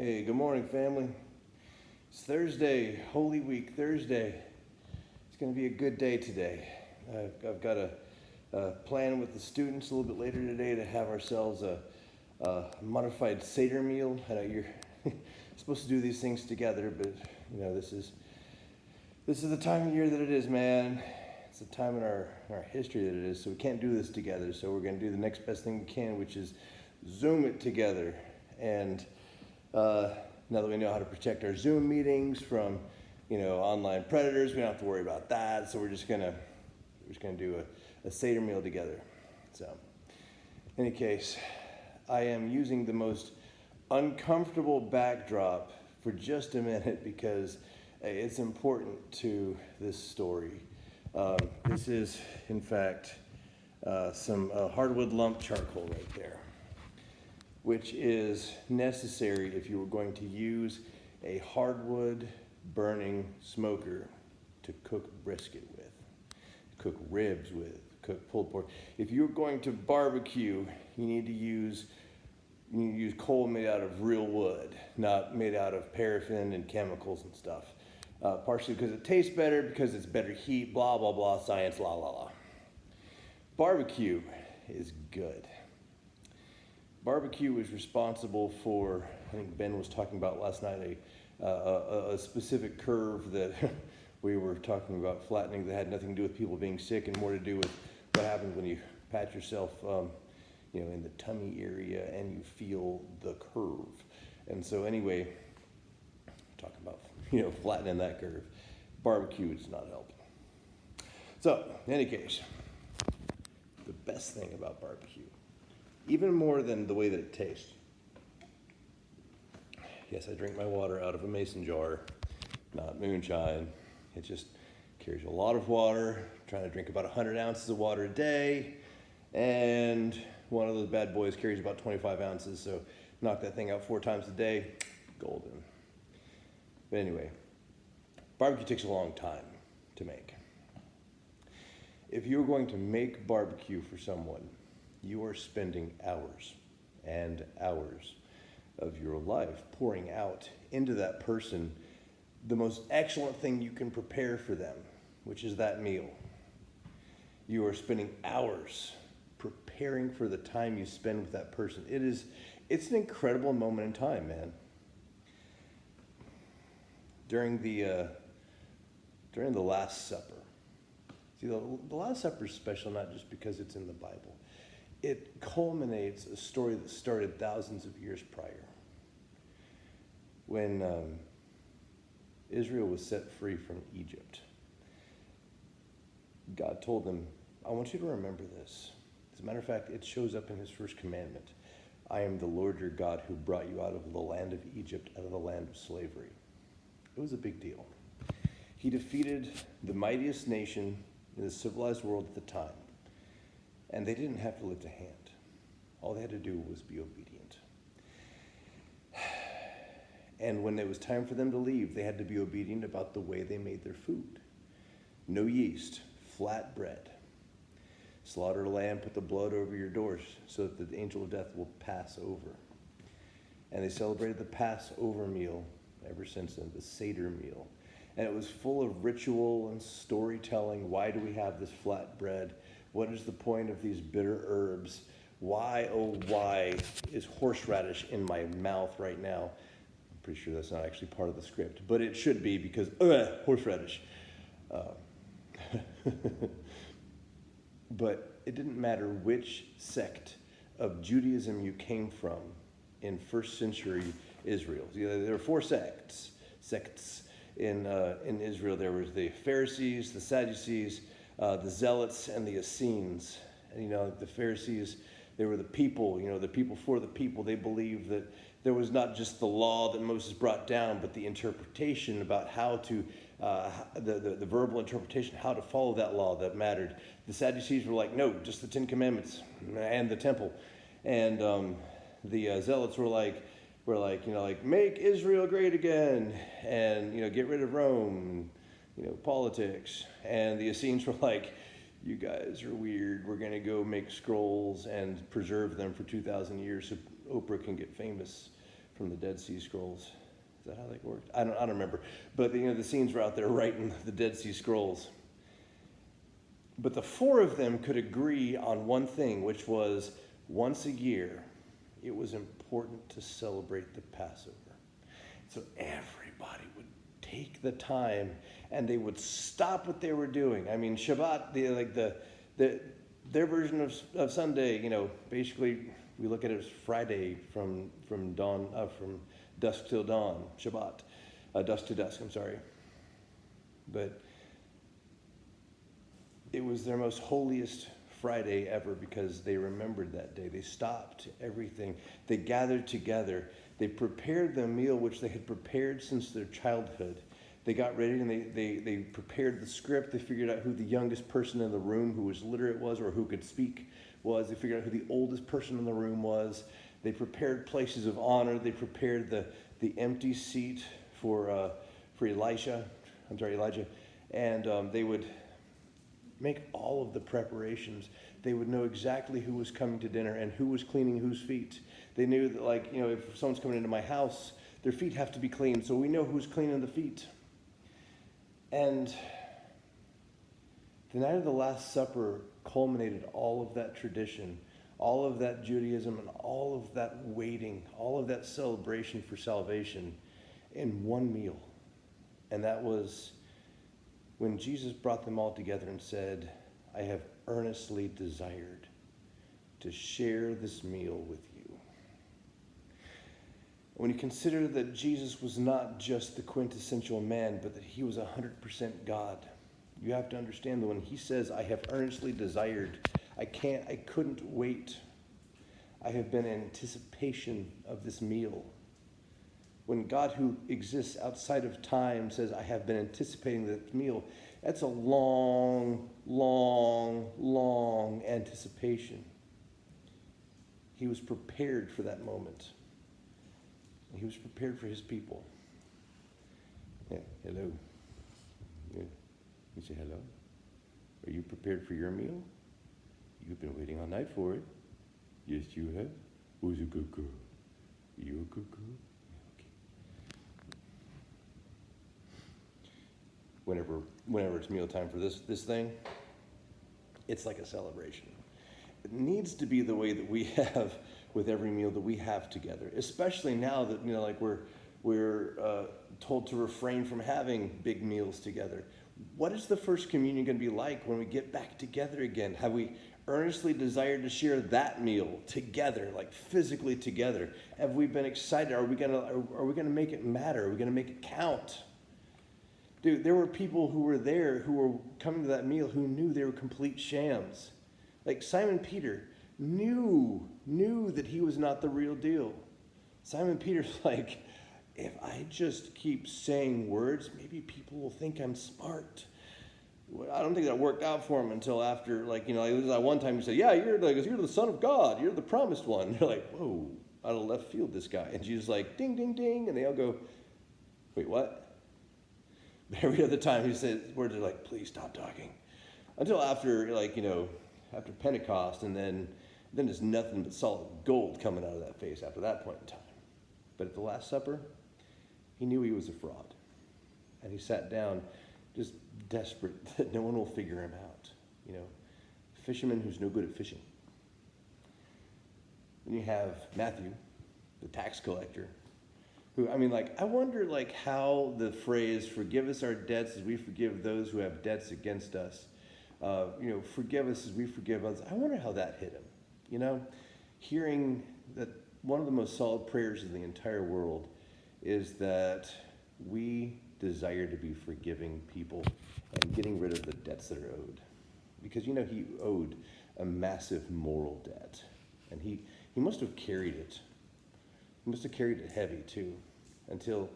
Hey, good morning, family. It's Thursday, Holy Week, Thursday. It's going to be a good day today. I've got a plan with the students a little bit later today to have ourselves a modified Seder meal. I know you're supposed to do these things together, but you know this is the time of year that it is, man. It's the time in our history that it is, so we can't do this together. So we're going to do the next best thing we can, which is Zoom it together. And now that we know how to protect our Zoom meetings from, online predators, we don't have to worry about that. So we're just gonna do a Seder meal together. So, in any case, I am using the most uncomfortable backdrop for just a minute because it's important to this story. This is, in fact, some hardwood lump charcoal right there, which is necessary if you were going to use a hardwood burning smoker to cook brisket with, cook ribs with, cook pulled pork. If you're going to barbecue, you need to use coal made out of real wood, not made out of paraffin and chemicals and stuff. Partially because it tastes better, because it's better heat, blah, blah, blah, science, la, la, la. Barbecue is good. Barbecue is responsible for, I think Ben was talking about last night, a specific curve that we were talking about flattening that had nothing to do with people being sick and more to do with what happens when you pat yourself in the tummy area and you feel the curve. And so anyway, talking about flattening that curve. Barbecue does not help. So, in any case, the best thing about barbecue, even more than the way that it tastes. Yes, I drink my water out of a mason jar, not moonshine. It just carries a lot of water. I'm trying to drink about 100 ounces of water a day, and one of those bad boys carries about 25 ounces, so knock that thing out 4 times a day, golden. But anyway, barbecue takes a long time to make. If you're going to make barbecue for someone, you are spending hours and hours of your life pouring out into that person the most excellent thing you can prepare for them, which is that meal. You are spending hours preparing for the time you spend with that person. It's an incredible moment in time, man. During the Last Supper. See, the Last Supper is special not just because it's in the Bible. It culminates a story that started thousands of years prior. When Israel was set free from Egypt, God told them, I want you to remember this. As a matter of fact, it shows up in his first commandment. I am the Lord your God who brought you out of the land of Egypt, out of the land of slavery. It was a big deal. He defeated the mightiest nation in the civilized world at the time. And they didn't have to lift a hand. All they had to do was be obedient. And when it was time for them to leave, they had to be obedient about the way they made their food. No yeast, flat bread. Slaughter a lamb, put the blood over your doors so that the angel of death will pass over. And they celebrated the Passover meal ever since then, the Seder meal. And it was full of ritual and storytelling. Why do we have this flat bread? What is the point of these bitter herbs? Why, oh why, is horseradish in my mouth right now? I'm pretty sure that's not actually part of the script, but it should be because, horseradish. But it didn't matter which sect of Judaism you came from in first century Israel. There were 4 sects in Israel. There was the Pharisees, the Sadducees, the Zealots, and the Essenes. And the Pharisees, they were the people, the people for the people. They believed that there was not just the law that Moses brought down, but the interpretation about how to, the verbal interpretation, how to follow that law that mattered. The Sadducees were like, no, just the 10 Commandments and the temple. And the Zealots were like, make Israel great again, and get rid of Rome, politics. And the Essenes were like, you guys are weird. We're going to go make scrolls and preserve them for 2,000 years so Oprah can get famous from the Dead Sea Scrolls. Is that how that worked? I don't remember. But the scenes were out there writing the Dead Sea Scrolls. But the four of them could agree on one thing, which was once a year, it was important to celebrate the Passover. So everybody would take the time and they would stop what they were doing. I mean, Shabbat, their version of Sunday, basically we look at it as Friday from dusk till dawn, Shabbat, dusk to dusk, I'm sorry. But it was their most holiest Friday ever because they remembered that day. They stopped everything. They gathered together. They prepared the meal which they had prepared since their childhood. They got ready and they prepared the script. They figured out who the youngest person in the room who was literate was or who could speak was. They figured out who the oldest person in the room was. They prepared places of honor. They prepared the empty seat for Elijah. And they would make all of the preparations. They would know exactly who was coming to dinner and who was cleaning whose feet. They knew that, if someone's coming into my house, their feet have to be clean, so we know who's cleaning the feet. And the night of the Last Supper culminated all of that tradition, all of that Judaism, and all of that waiting, all of that celebration for salvation in one meal. And that was when Jesus brought them all together and said, I have earnestly desired to share this meal with you. When you consider that Jesus was not just the quintessential man, but that he was 100% God, you have to understand that when he says, I have earnestly desired, I couldn't wait. I have been in anticipation of this meal. When God, who exists outside of time, says, I have been anticipating this meal, that's a long, long, long anticipation. He was prepared for that moment. He was prepared for his people. Yeah, hello. Yeah. You say hello. Are you prepared for your meal? You've been waiting all night for it. Yes, you have. Who's a good girl? Are you a good girl? Whenever it's mealtime for this thing, it's like a celebration. It needs to be the way that we have with every meal that we have together, especially now that we're told to refrain from having big meals together. What is the first communion going to be like when we get back together again? Have we earnestly desired to share that meal together, like physically together? Have we been excited? Are we gonna make it matter? Are we gonna make it count? Dude, there were people who were there who were coming to that meal who knew they were complete shams. Like Simon Peter knew that he was not the real deal. Simon Peter's like, if I just keep saying words, maybe people will think I'm smart. I don't think that worked out for him until after, that one time he said, yeah, you're the Son of God. You're the promised one. You're like, whoa, out of left field, this guy. And Jesus like, ding, ding, ding. And they all go, wait, what? Every other time he says words are like, please stop talking. Until after, after Pentecost, and then there's nothing but solid gold coming out of that face after that point in time. But at the Last Supper, he knew he was a fraud. And he sat down just desperate that no one will figure him out. A fisherman who's no good at fishing. Then you have Matthew, the tax collector, who, I wonder, how the phrase, forgive us our debts as we forgive those who have debts against us, forgive us as we forgive others. I wonder how that hit him. Hearing that one of the most solid prayers in the entire world is that we desire to be forgiving people and getting rid of the debts that are owed. Because, he owed a massive moral debt. And he must have carried it. He must have carried it heavy, too. Until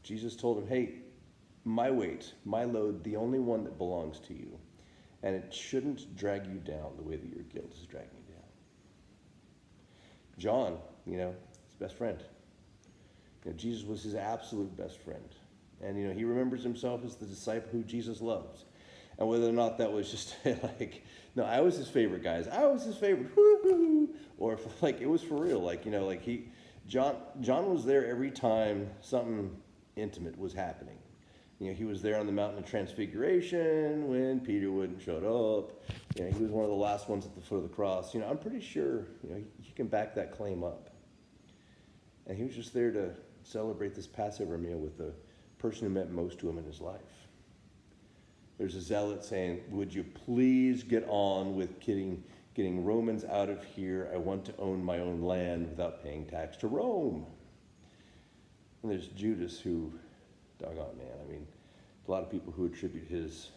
Jesus told him, hey, my weight, my load, the only one that belongs to you. And it shouldn't drag you down the way that your guilt is dragging you down. John, his best friend. Jesus was his absolute best friend. And, he remembers himself as the disciple who Jesus loved. And whether or not that was just no, I was his favorite, guys. I was his favorite. Woo-hoo. Or if, it was for real. John was there every time something intimate was happening. He was there on the Mountain of Transfiguration when Peter wouldn't showed up. He was one of the last ones at the foot of the cross. I'm pretty sure, he can back that claim up. And he was just there to celebrate this Passover meal with the person who meant most to him in his life. There's a zealot saying, would you please get on with getting Romans out of here? I want to own my own land without paying tax to Rome. And there's Judas who, doggone man, a lot of people who attribute his,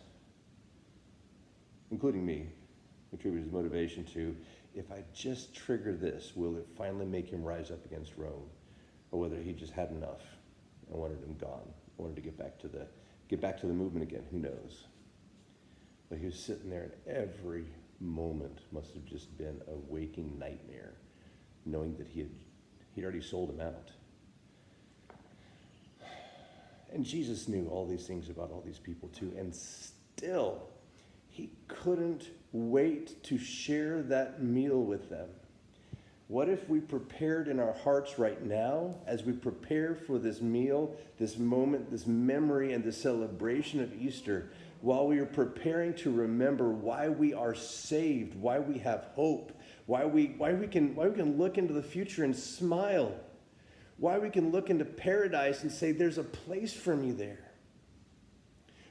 including me, attribute his motivation to, if I just trigger this, will it finally make him rise up against Rome? Or whether he just had enough and wanted him gone, wanted to get back to the movement again, who knows? But he was sitting there, and every moment must have just been a waking nightmare, knowing that he'd already sold him out. And Jesus knew all these things about all these people too, and still, he couldn't wait to share that meal with them. What if we prepared in our hearts right now, as we prepare for this meal, this moment, this memory, and the celebration of Easter, while we are preparing to remember why we are saved, why we have hope, why we can look into the future and smile, why we can look into paradise and say there's a place for me there.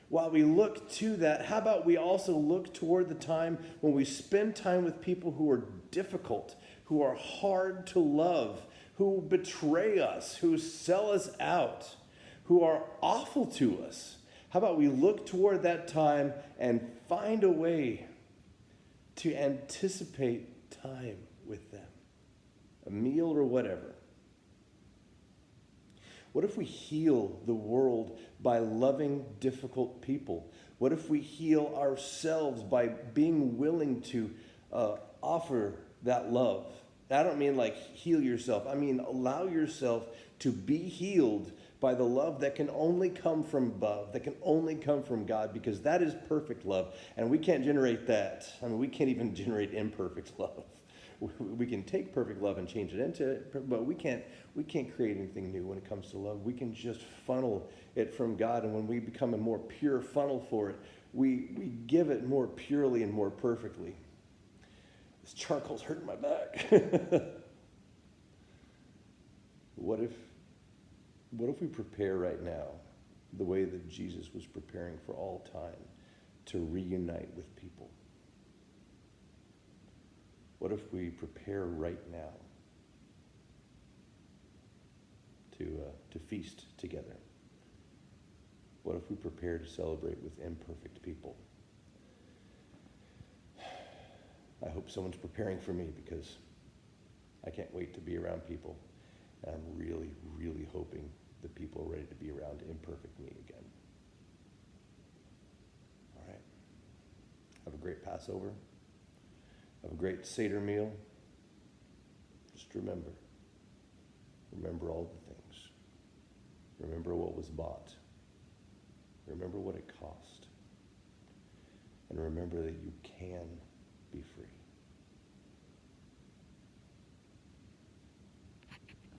While we look to that, how about we also look toward the time when we spend time with people who are difficult, who are hard to love, who betray us, who sell us out, who are awful to us. How about we look toward that time and find a way to anticipate time with them, a meal or whatever. What if we heal the world by loving difficult people? What if we heal ourselves by being willing to offer that love? I don't mean like heal yourself. I mean allow yourself to be healed by the love that can only come from above, that can only come from God, because that is perfect love. And we can't generate that. We can't even generate imperfect love. We can take perfect love and change it into it, but we can't create anything new when it comes to love. We can just funnel it from God, and when we become a more pure funnel for it, we give it more purely and more perfectly. This charcoal's hurting my back. What if we prepare right now the way that Jesus was preparing for all time to reunite with people? What if we prepare right now to feast together? What if we prepare to celebrate with imperfect people? I hope someone's preparing for me, because I can't wait to be around people. And I'm really, really hoping that people are ready to be around imperfect me again. All right. Have a great Passover. Have a great Seder meal. Just remember all the things. Remember what was bought. Remember what it cost. And remember that you can be free.